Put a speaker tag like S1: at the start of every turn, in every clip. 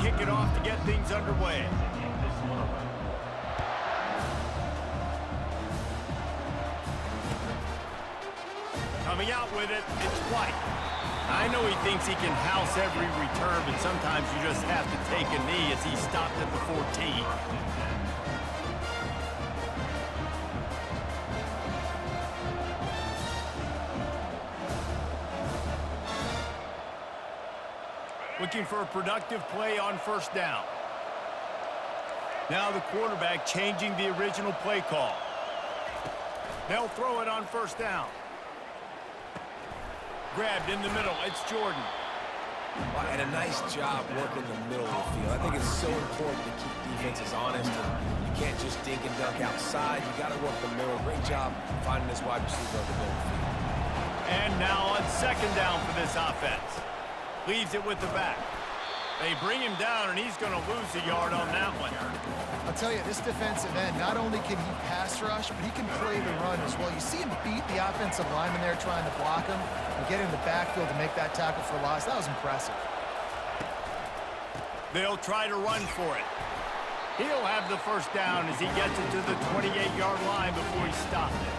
S1: kick it off to get things underway. Coming out with it, it's White. I know he thinks he can house every return, but sometimes you just have to take a knee as he stopped at the 14. Looking for a productive play on first down. Now the quarterback changing the original play call. They'll throw it on first down. Grabbed in the middle. It's Jordan.
S2: And a nice job working the middle of the field. I think it's so important to keep defenses honest. And you can't just dink and dunk outside. You got to work the middle. Great job finding this wide receiver on the middle of the field.
S1: And now on second down for this offense. Leaves it with the back. They bring him down, and he's going to lose a yard on that one.
S3: I'll tell you, this defensive end, not only can he pass rush, but he can play the run as well. You see him beat the offensive lineman there trying to block him and get in the backfield to make that tackle for loss. That was impressive.
S1: They'll try to run for it. He'll have the first down as he gets it to the 28-yard line before he stopped it.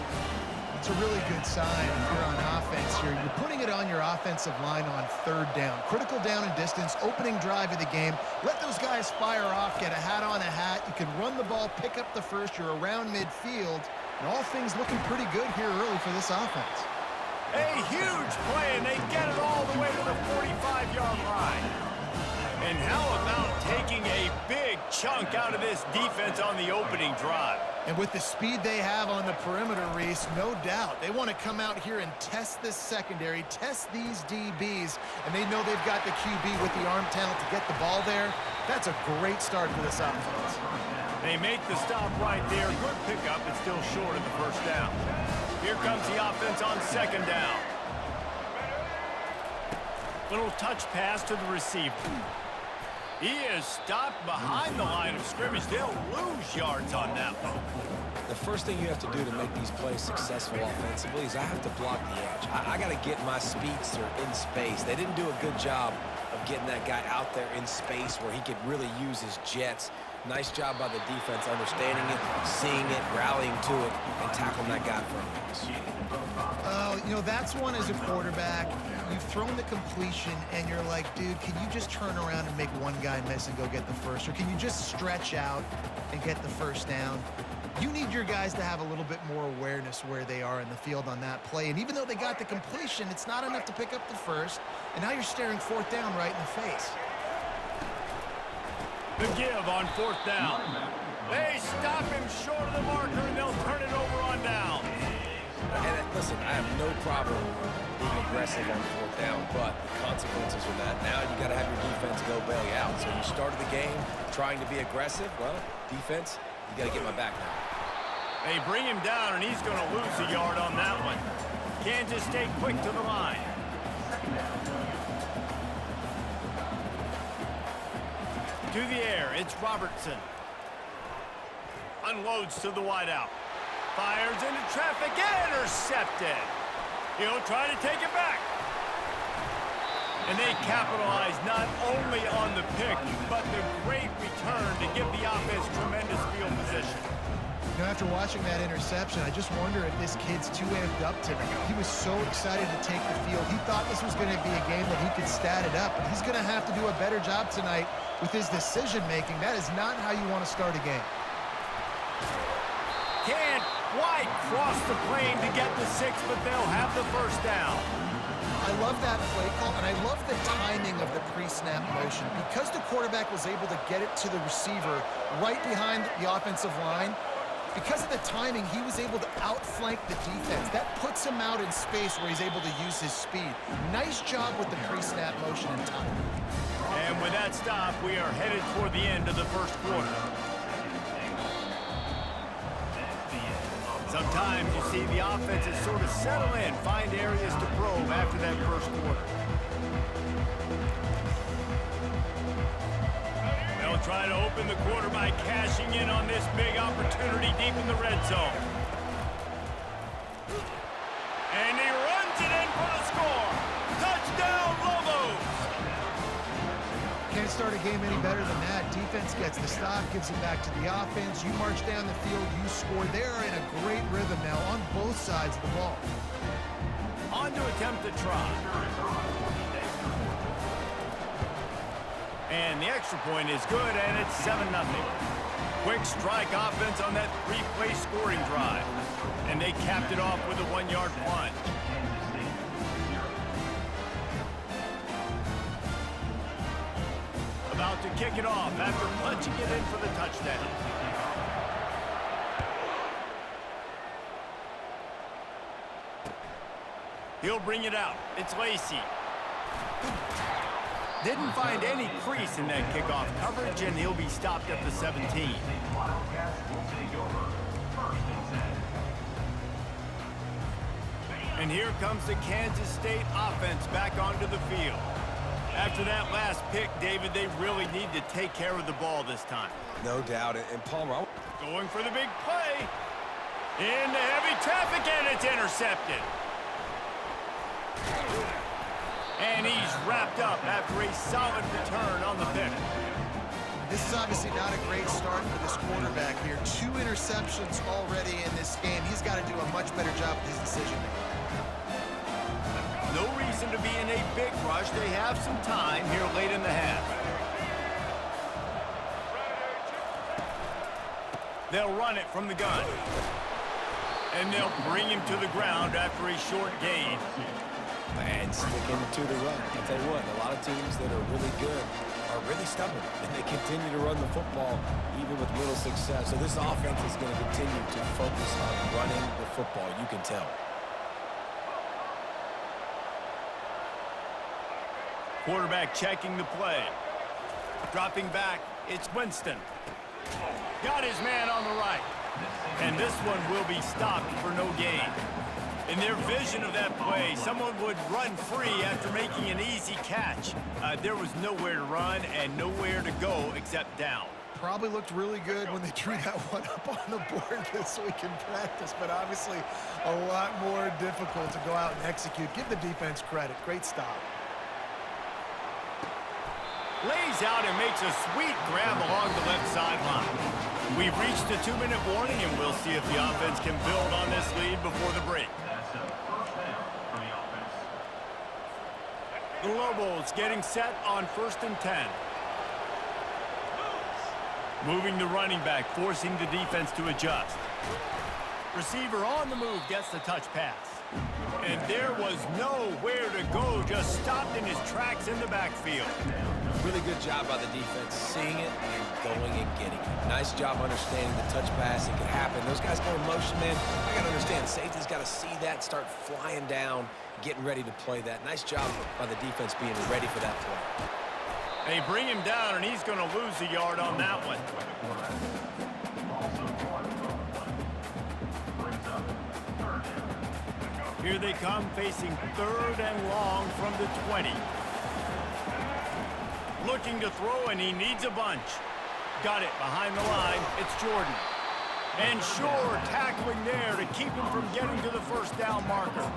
S3: It's a really good sign if you're on offense here. You're putting it on your offensive line on third down. Critical down and distance, opening drive of the game. Let those guys fire off, get a hat on a hat. You can run the ball, pick up the first. You're around midfield. And all things looking pretty good here early for this offense.
S1: A huge play, and they get it all the way to the 45-yard line. And how about taking a big chunk out of this defense on the opening drive?
S3: And with the speed they have on the perimeter, Reese, no doubt, they want to come out here and test this secondary, test these DBs, and they know they've got the QB with the arm talent to get the ball there. That's a great start for this offense.
S1: They make the stop right there. Good pickup, but still short of the first down. Here comes the offense on second down. Little touch pass to the receiver. He is stopped behind the line of scrimmage. They'll lose yards on that one.
S2: The first thing you have to do to make these plays successful offensively is I have to block the edge. I got to get my speedster in space. They didn't do a good job of getting that guy out there in space where he could really use his jets. Nice job by the defense understanding it, seeing it, rallying to it, and tackling that guy for a loss.
S3: You know, that's one as a quarterback. You've thrown the completion, and you're like, dude, can you just turn around and make one guy miss and go get the first? Or can you just stretch out and get the first down? You need your guys to have a little bit more awareness where they are in the field on that play. And even though they got the completion, it's not enough to pick up the first. And now you're staring fourth down right in the face.
S1: The give on fourth down. They stop him short of the marker, and they'll turn it over on down.
S2: And listen, I have no problem being aggressive on fourth down, but the consequences of that, now you got to have your defense go bail you out. So you started the game trying to be aggressive. Well, defense, you got to get my back now.
S1: They bring him down, and he's going to lose a yard on that one. Kansas State quick to the line. To the air, it's Robertson. Unloads to the wideout. Fires into traffic, intercepted. He'll try to take it back. And they capitalize not only on the pick, but the great return to give the offense tremendous field position.
S3: You know, after watching that interception, I just wonder if this kid's too amped up tonight. He was so excited to take the field. He thought this was going to be a game that he could stat it up, but he's going to have to do a better job tonight with his decision-making. That is not how you want to start a game.
S1: Can't quite cross the plane to get the 6, but they'll have the first down.
S3: I love that play call, and I love the timing of the pre-snap motion. Because the quarterback was able to get it to the receiver right behind the offensive line, because of the timing, he was able to outflank the defense. That puts him out in space where he's able to use his speed. Nice job with the pre-snap motion and timing.
S1: And with that stop, we are headed toward the end of the first quarter. Sometimes you see the offenses sort of settle in, find areas to probe after that first quarter. They'll try to open the quarter by cashing in on this big opportunity deep in the red zone. And he runs it in for the score. Touchdown, Lobos!
S3: Can't start start a game any better than that. Defense gets the stop, gives it back to the offense. You march down the field, you score. They're in a great rhythm now on both sides of the ball.
S1: On to attempt the try. And the extra point is good, and it's 7-0. Quick strike offense on that three-play scoring drive. And they capped it off with a 1-yard plunge. About to kick it off after punching it in for the touchdown. He'll bring it out. It's Lacy. Didn't find any crease in that kickoff coverage, and he'll be stopped at the 17. And here comes the Kansas State offense back onto the field. After that last pick, David, they really need to take care of the ball this time.
S2: No doubt. And Palmer,
S1: going for the big play. Into heavy traffic, and it's intercepted. And he's wrapped up after a solid return on the pick.
S3: This is obviously not a great start for this quarterback here. 2 interceptions already in this game. He's got to do a much better job with his decision-making.
S1: No reason to be in a big rush. They have some time here late in the half. They'll run it from the gun. And they'll bring him to the ground after a short gain.
S2: and sticking to the run. I'll tell you what, a lot of teams that are really good are really stubborn, and they continue to run the football even with little success. So this offense is going to continue to focus on running the football, you can tell.
S1: Quarterback checking the play. Dropping back, it's Winston. Got his man on the right. And this one will be stopped for no gain. In their vision of that play, someone would run free after making an easy catch. There was nowhere to run and nowhere to go except down.
S3: Probably looked really good when they drew that one up on the board this week in practice, but obviously a lot more difficult to go out and execute. Give the defense credit. Great stop.
S1: Lays out and makes a sweet grab along the left sideline. We've reached a 2-minute warning, and we'll see if the offense can build on this lead before the break. The Lobos getting set on 1st and 10. Moving the running back, forcing the defense to adjust. Receiver on the move gets the touch pass. And there was nowhere to go, just stopped in his tracks in the backfield.
S2: Really good job by the defense, seeing it and going and getting it. Nice job understanding the touch pass. It could happen. Those guys go in motion, man. I got to understand, safety's got to see that, start flying down, getting ready to play that. Nice job by the defense being ready for that play.
S1: They bring him down, and he's going to lose a yard on that one. Here they come, facing 3rd and long from the 20. Looking to throw, and he needs a bunch. Got it behind the line. It's Jordan. And Shore tackling there to keep him from getting to the 1st down marker.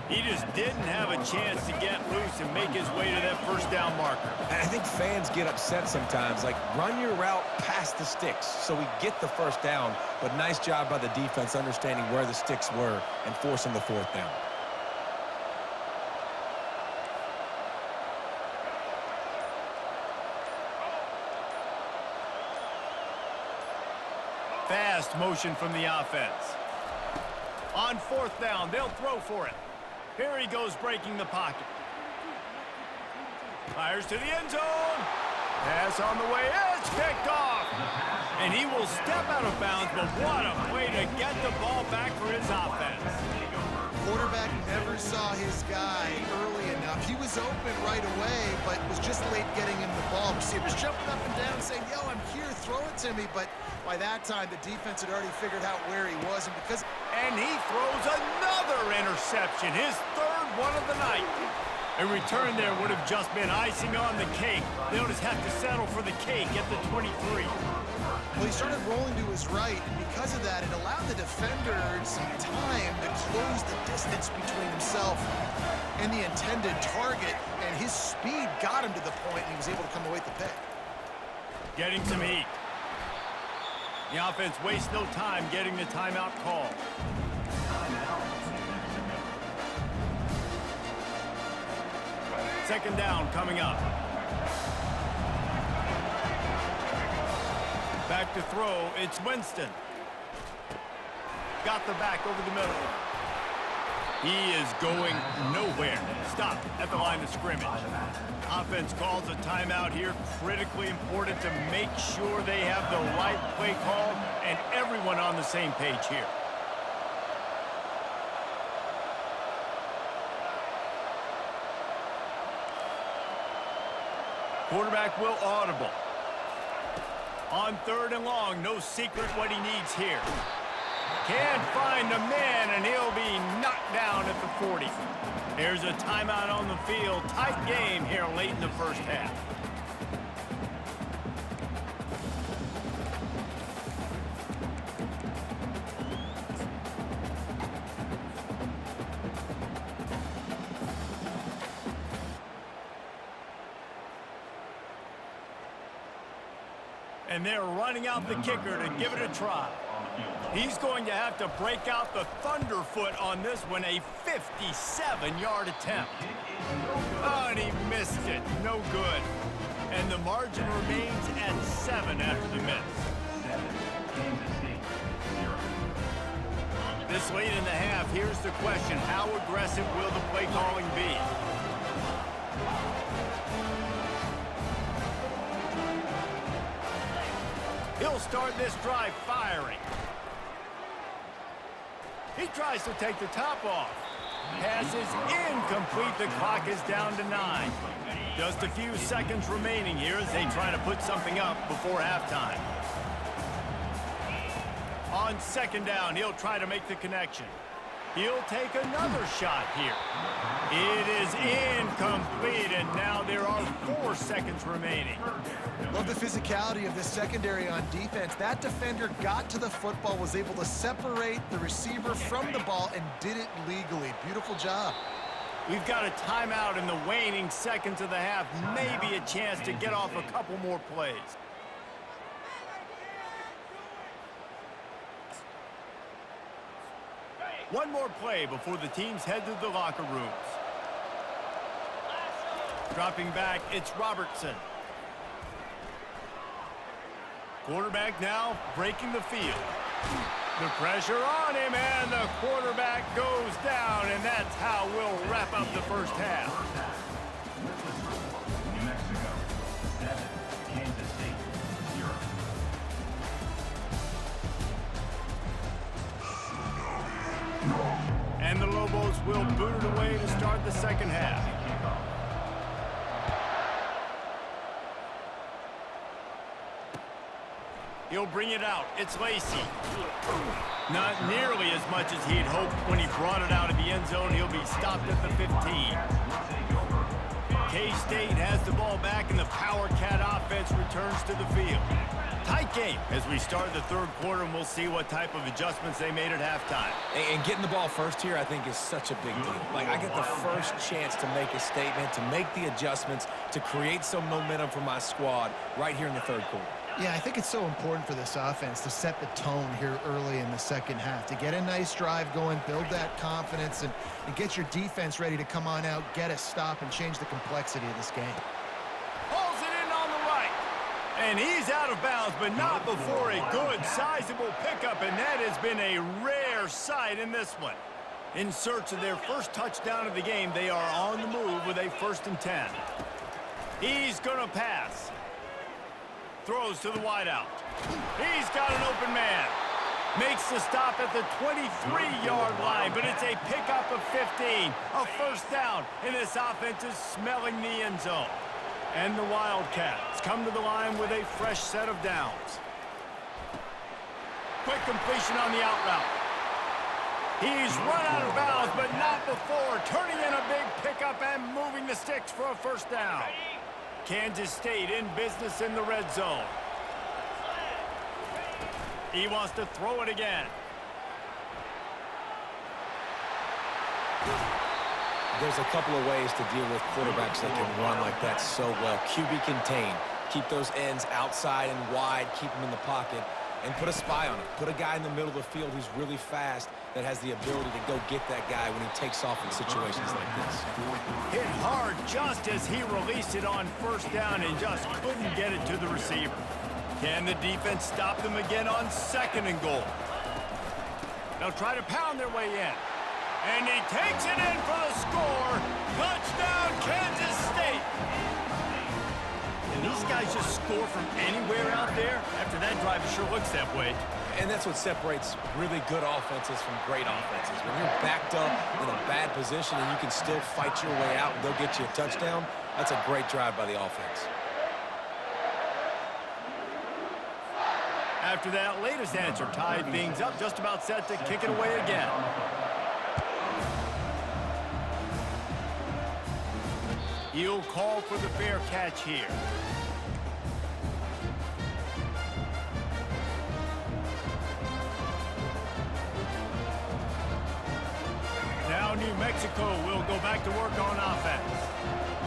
S1: He just didn't have a chance to get loose and make his way to that 1st down marker.
S2: And I think fans get upset sometimes, like run your route past the sticks so we get the 1st down, but nice job by the defense understanding where the sticks were and forcing the 4th down.
S1: Fast motion from the offense. On 4th down, they'll throw for it. Here he goes, breaking the pocket. Fires to the end zone. Pass on the way. It's picked off. And he will step out of bounds, but what a play to get the ball back for his offense.
S3: Quarterback never saw his guy early enough. He was open right away, but was just late getting him the ball. Receivers jumping up and down saying, yo, I'm here, throw it to me. But by that time, the defense had already figured out where he was.
S1: And he throws another interception, his 3rd one of the night. A return there would have just been icing on the cake. They'll just have to settle for the cake at the 23.
S3: Well, he started rolling to his right, and because of that, it allowed the defender some time to close the distance between himself and the intended target, and his speed got him to the point, and he was able to come away with the pick.
S1: Getting some heat. The offense wastes no time getting the timeout call. Second down coming up. Back to throw, it's Winston. Got the back over the middle. He is going nowhere. Stop at the line of scrimmage. Offense calls a timeout here. Critically important to make sure they have the right play call and everyone on the same page here. Quarterback will audible. On 3rd and long, no secret what he needs here. Can't find the man, and he'll be knocked down at the 40. There's a timeout on the field. Tight game here late in the first half. And they're running out the kicker to give it a try. He's going to have to break out the thunderfoot on this one, a 57-yard attempt. Oh, and he missed it. No good. And the margin remains at 7 after the miss. This late in the half, here's the question. How aggressive will the play calling be? He'll start this drive firing. He tries to take the top off. Pass is incomplete. The clock is down to 9. Just a few seconds remaining here as they try to put something up before halftime. On 2nd down, he'll try to make the connection. He'll take another shot here. It is incomplete, and now there are 4 seconds remaining.
S3: Love the physicality of this secondary on defense. That defender got to the football, was able to separate the receiver from the ball, and did it legally. Beautiful job.
S1: We've got a timeout in the waning seconds of the half. Maybe a chance to get off a couple more plays. One more play before the teams head to the locker rooms. Dropping back, it's Robertson. Quarterback now breaking the field. The pressure on him, and the quarterback goes down, and that's how we'll wrap up the first half.
S4: New Mexico, 7. Kansas State, 0.
S1: And the Lobos will boot it away to start the second half. He'll bring it out. It's Lacey. Not nearly as much as he'd hoped when he brought it out of the end zone. He'll be stopped at the 15. K-State has the ball back, and the Power Cat offense returns to the field. Tight game as we start the 3rd quarter, and we'll see what type of adjustments they made at halftime.
S2: And getting the ball first here, I think, is such a big deal. Like, I get the first chance to make a statement, to make the adjustments, to create some momentum for my squad right here in the 3rd quarter.
S3: Yeah, I think it's so important for this offense to set the tone here early in the second half, to get a nice drive going, build that confidence, and get your defense ready to come on out, get a stop, and change the complexity of this game.
S1: Pulls it in on the right. And he's out of bounds, but not before a good, sizable pickup, and that has been a rare sight in this one. In search of their first touchdown of the game, they are on the move with a 1st and 10. He's going to pass. Throws to the wideout. He's got an open man. Makes the stop at the 23-yard line, but it's a pickup of 15. A 1st down, and this offense is smelling the end zone. And the Wildcats come to the line with a fresh set of downs. Quick completion on the out route. He's run out of bounds, but not before. Turning in a big pickup and moving the sticks for a first down. Kansas State in business in the red zone. He wants to throw it again.
S2: There's a couple of ways to deal with quarterbacks that can run like that so well. QB contain. Keep those ends outside and wide. Keep them in the pocket. And put a spy on it. Put a guy in the middle of the field who's really fast that has the ability to go get that guy when he takes off in situations like this.
S1: Hit hard just as he released it on first down and just couldn't get it to the receiver. Can the defense stop them again on second and goal? They'll try to pound their way in. And he takes it in for the score. Touchdown, Kansas State. And these guys just score from anywhere out there. After that drive, it sure looks that way.
S2: And that's what separates really good offenses from great offenses. When you're backed up in a bad position and you can still fight your way out and go get you a touchdown, that's a great drive by the offense.
S1: After that latest answer tied things up, just about set to kick it away again. He'll call for the fair catch here. Now New Mexico will go back to work on offense.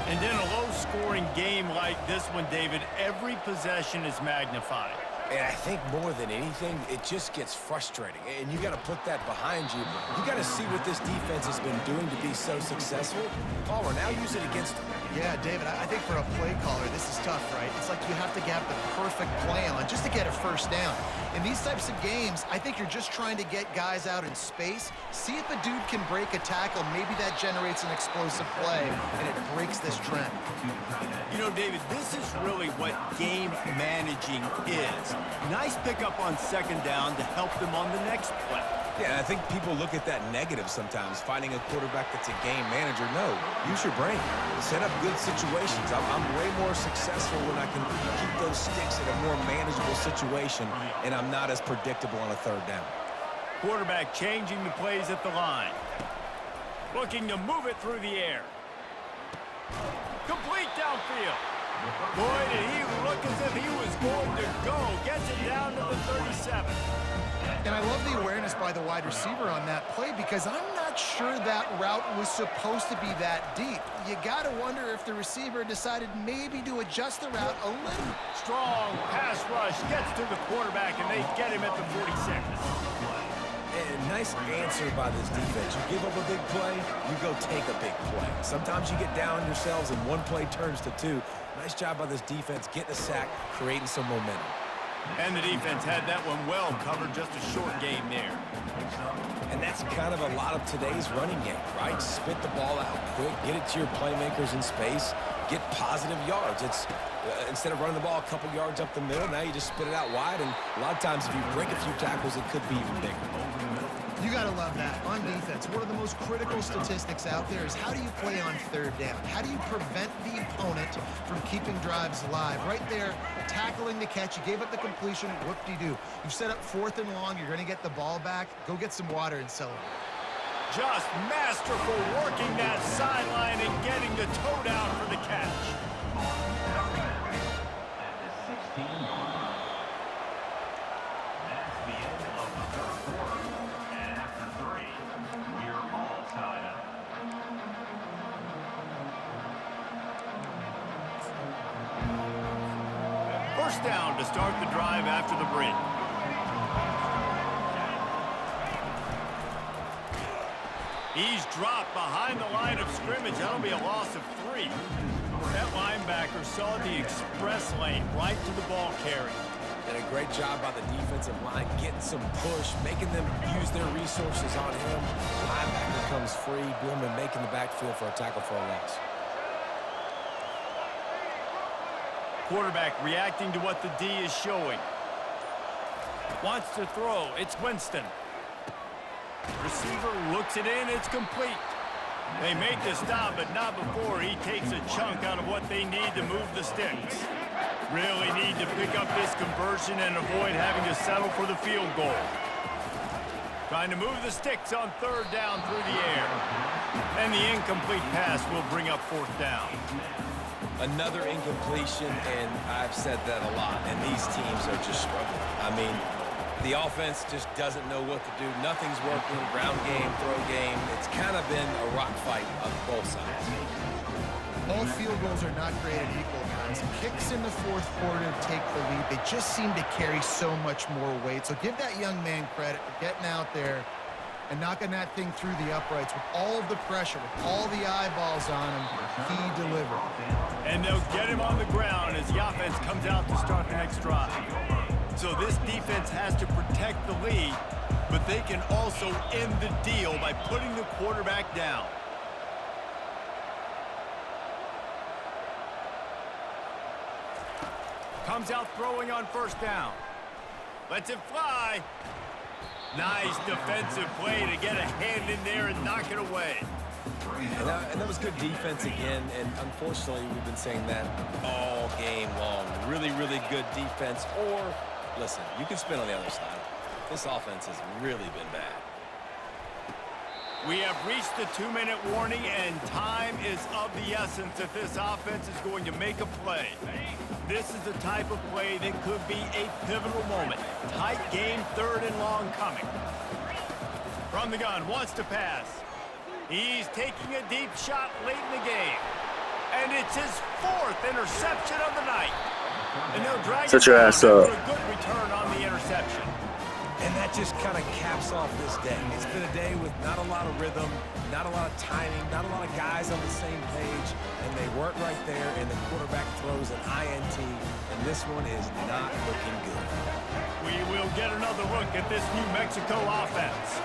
S1: And in a low-scoring game like this one, David, every possession is magnified.
S2: And I think more than anything, it just gets frustrating. And you got to put that behind you. You got to see what this defense has been doing to be so successful. Caller, now use it against them.
S3: Yeah, David, I think for a play caller, this is tough, right? It's like you have to have the perfect play on just to get a first down. In these types of games, I think you're just trying to get guys out in space, see if a dude can break a tackle. Maybe that generates an explosive play, and it breaks this trend.
S1: You know, David, this is really what game managing is. Nice pickup on second down to help them on the next play.
S2: Yeah, and I think people look at that negative sometimes, finding a quarterback that's a game manager. No, use your brain. Set up good situations. I'm way more successful when I can keep those sticks in a more manageable situation, and I'm not as predictable on a third down.
S1: Quarterback changing the plays at the line. Looking to move it through the air. Complete downfield. Boy, did he look as if he was going to go. Gets it down to the 37.
S3: And I love the awareness by the wide receiver on that play because I'm not sure that route was supposed to be that deep. You got to wonder if the receiver decided maybe to adjust the route a little.
S1: Strong pass rush gets to the quarterback, and they get him at the 46.
S2: And nice answer by this defense. You give up a big play, you go take a big play. Sometimes you get down yourselves and one play turns to two. Nice job by this defense, getting a sack, creating some momentum.
S1: And the defense had that one well covered, just a short game there.
S2: And that's kind of a lot of today's running game, right? Spit the ball out quick, get it to your playmakers in space, get positive yards. It's instead of running the ball a couple yards up the middle, now you just spit it out wide, and a lot of times if you break a few tackles, it could be even bigger.
S3: You got to love that. On defense, one of the most critical statistics out there is how do you play on third down? How do you prevent the opponent from keeping drives alive? Right there, tackling the catch. You gave up the completion. Whoop-de-doo. You've set up fourth and long. You're going to get the ball back. Go get some water and celebrate.
S1: Just masterful working that sideline and getting the toe down for the catch. First down to start the drive after the break. He's dropped behind the line of scrimmage. That'll be a loss of 3. That linebacker saw the express lane right to the ball carrier.
S2: And a great job by the defensive line, getting some push, making them use their resources on him. Linebacker comes free, boom, and making the backfield for a tackle for a loss.
S1: Quarterback reacting to what the D is showing. Wants to throw. It's Winston. Receiver looks it in. It's complete. They make the stop, but not before he takes a chunk out of what they need to move the sticks. Really need to pick up this conversion and avoid having to settle for the field goal. Trying to move the sticks on third down through the air. And the incomplete pass will bring up fourth down.
S2: Another incompletion, and I've said that a lot, and these teams are just struggling. I mean, the offense just doesn't know what to do. Nothing's working. Ground game, throw game. It's kind of been a rock fight on both sides.
S3: All field goals are not created equal, guys. Kicks in the fourth quarter to take the lead. They just seem to carry so much more weight. So give that young man credit for getting out there and knocking that thing through the uprights with all of the pressure, with all the eyeballs on him. He delivered.
S1: And they'll get him on the ground as the offense comes out to start the next drive. So this defense has to protect the lead, but they can also end the deal by putting the quarterback down. Comes out throwing on first down. Lets it fly. Nice defensive play to get a hand in there and knock it away.
S2: And that was good defense again, and unfortunately we've been saying that all game long. Really, really good defense. Or, listen, you can spin on the other side. This offense has really been bad.
S1: We have reached the 2-minute warning, and time is of the essence if this offense is going to make a play. This is the type of play that could be a pivotal moment. Tight game, third and long coming. From the gun, wants to pass. He's taking a deep shot late in the game. And it's his fourth interception of the night. And they'll drag it down after a good return on the interception.
S2: And that just kind of caps off this day. It's been a day with not a lot of rhythm, not a lot of timing, not a lot of guys on the same page, and they weren't right there, and the quarterback throws an INT, and this one is not looking good.
S1: We will get another look at this New Mexico offense.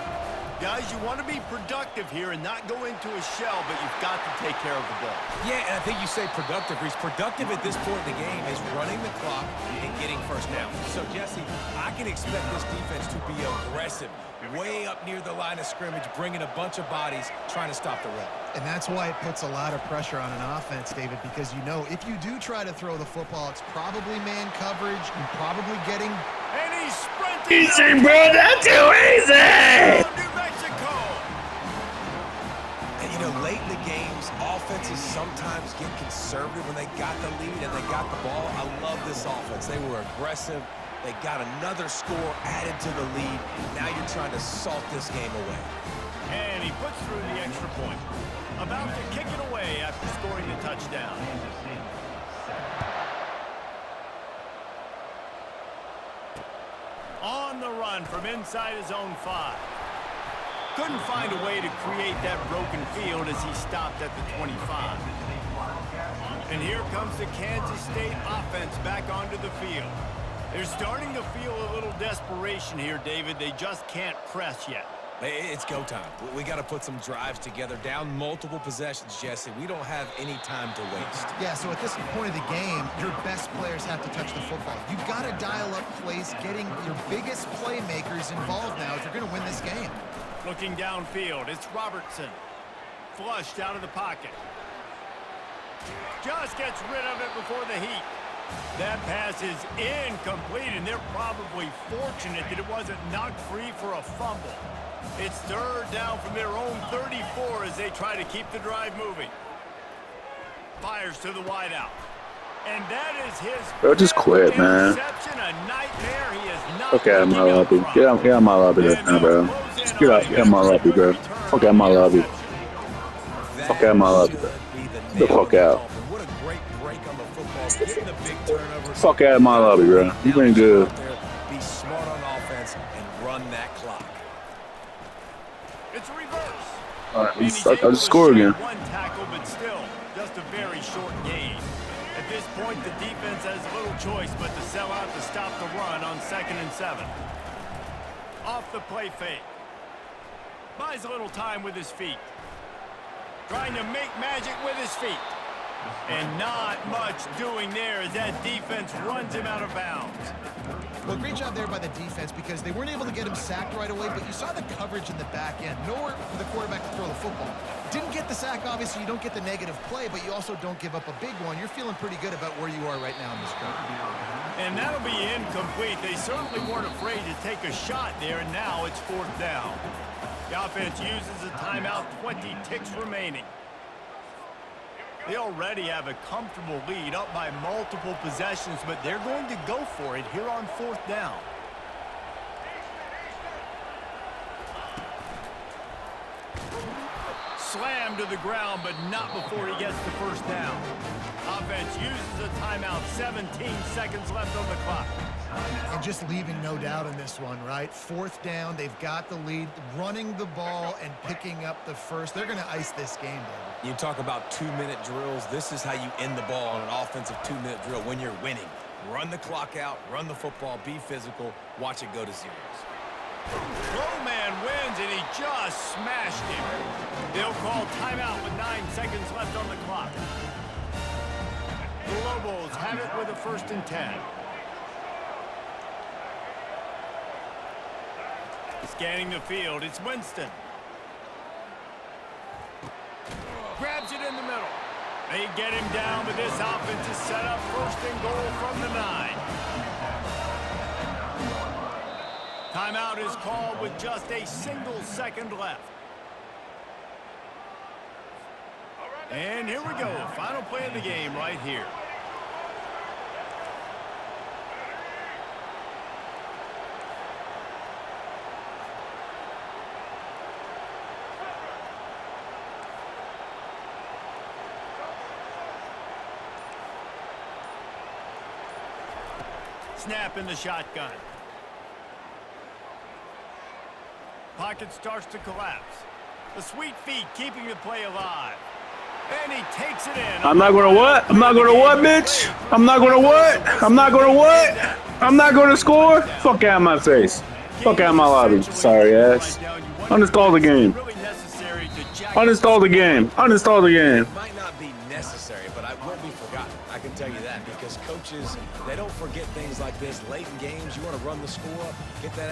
S1: Guys, you want to be productive here and not go into a shell, but you've got to take care of the ball.
S2: Yeah, and I think you say productive, Reese. Productive at this point in the game is running the clock and getting first down. So, Jesse, I can expect this defense to be aggressive, way up near the line of scrimmage, bringing a bunch of bodies, trying to stop the run.
S3: And that's why it puts a lot of pressure on an offense, David, because you know if you do try to throw the football, it's probably man coverage. You're probably getting...
S1: And he's sprinting!
S5: Easy, bro! That's too easy!
S1: New Mexico!
S2: And, you know, late in the games, offenses sometimes get conservative when they got the lead and they got the ball. I love this offense. They were aggressive. They got another score added to the lead. Now you're trying to salt this game away.
S1: And he puts through the extra point. About to kick it away after scoring the touchdown. On the run from inside his own 5. Couldn't find a way to create that broken field as he stopped at the 25. And here comes the Kansas State offense back onto the field. They're starting to feel a little desperation here, David. They just can't press yet.
S2: It's go time. We got to put some drives together. Down multiple possessions, Jesse. We don't have any time to waste.
S3: Yeah, so at this point of the game, your best players have to touch the football. You've got to dial up plays, getting your biggest playmakers involved now if you're going to win this game.
S1: Looking downfield, it's Robertson. Flushed out of the pocket. Just gets rid of it before the heat. That pass is incomplete, and they're probably fortunate that it wasn't knocked free for a fumble. It's third down from their own 34 as they try to keep the drive moving. Fires to the wideout. And that is his
S5: Bro, just quit, man.
S1: interception, a nightmare he is not
S5: Fuck out of my
S1: looking up
S5: lobby.
S1: from.
S5: Get out of my lobby right now, bro. Just get out of my lobby, bro. Fuck out of my lobby. Fuck out of my lobby, bro. Get the fuck out.
S2: What a great break on the football. Getting the big turnover.
S5: Fuck out of my lobby, bro. You ain't good.
S2: Be smart on offense and run that clock.
S1: It's a reverse.
S5: Alright,
S1: And he's
S5: I
S1: able
S5: just
S1: to
S5: scored
S1: shed
S5: again.
S1: one tackle, but still, just a very short gain. At this point, the defense has little choice but to sell out to stop the run on 2nd and 7. Off the play fake. Buys a little time with his feet. Trying to make magic with his feet. And not much doing there as that defense runs him out of bounds.
S3: Well, great job there by the defense because they weren't able to get him sacked right away, but you saw the coverage in the back end. Nowhere for the quarterback to throw the football. Didn't get the sack, obviously. You don't get the negative play, but you also don't give up a big one. You're feeling pretty good about where you are right now in this game.
S1: And that'll be incomplete. They certainly weren't afraid to take a shot there, and now it's 4th down. The offense uses a timeout, 20 ticks remaining. They already have a comfortable lead, up by multiple possessions, but they're going to go for it here on 4th down. Slammed to the ground, but not before he gets the 1st down. Offense uses a timeout, 17 seconds left on the clock.
S3: And just leaving no doubt in this one, right? 4th down, they've got the lead, running the ball and picking up the first. They're going to ice this game, baby.
S2: You talk about 2-minute drills. This is how you end the ball on an offensive 2-minute drill when you're winning. Run the clock out, run the football, be physical, watch it go to zeros.
S1: Low man wins, and he just smashed him. They'll call timeout with 9 seconds left on the clock. The Lobos have it with a 1st and 10. Scanning the field, it's Winston. Grabs it in the middle. They get him down, but this offense is set up 1st and goal from the 9. Timeout is called with just a single second left. And here we go, final play of the game right here. Snap in the shotgun. Pocket starts to collapse. The sweet feet keeping the play alive. And he takes it in.
S5: I'm not gonna what? I'm not gonna what, bitch? I'm not gonna what? I'm not gonna what? I'm not gonna score? Fuck out of my face. Fuck out of my lobby. Sorry ass. Uninstall the game. Uninstall the game. Uninstall the game.
S2: It might not be necessary, but it won't be forgotten. I can tell you that because coaches, they don't forget things like this. Late in games, you want to run the score up, get that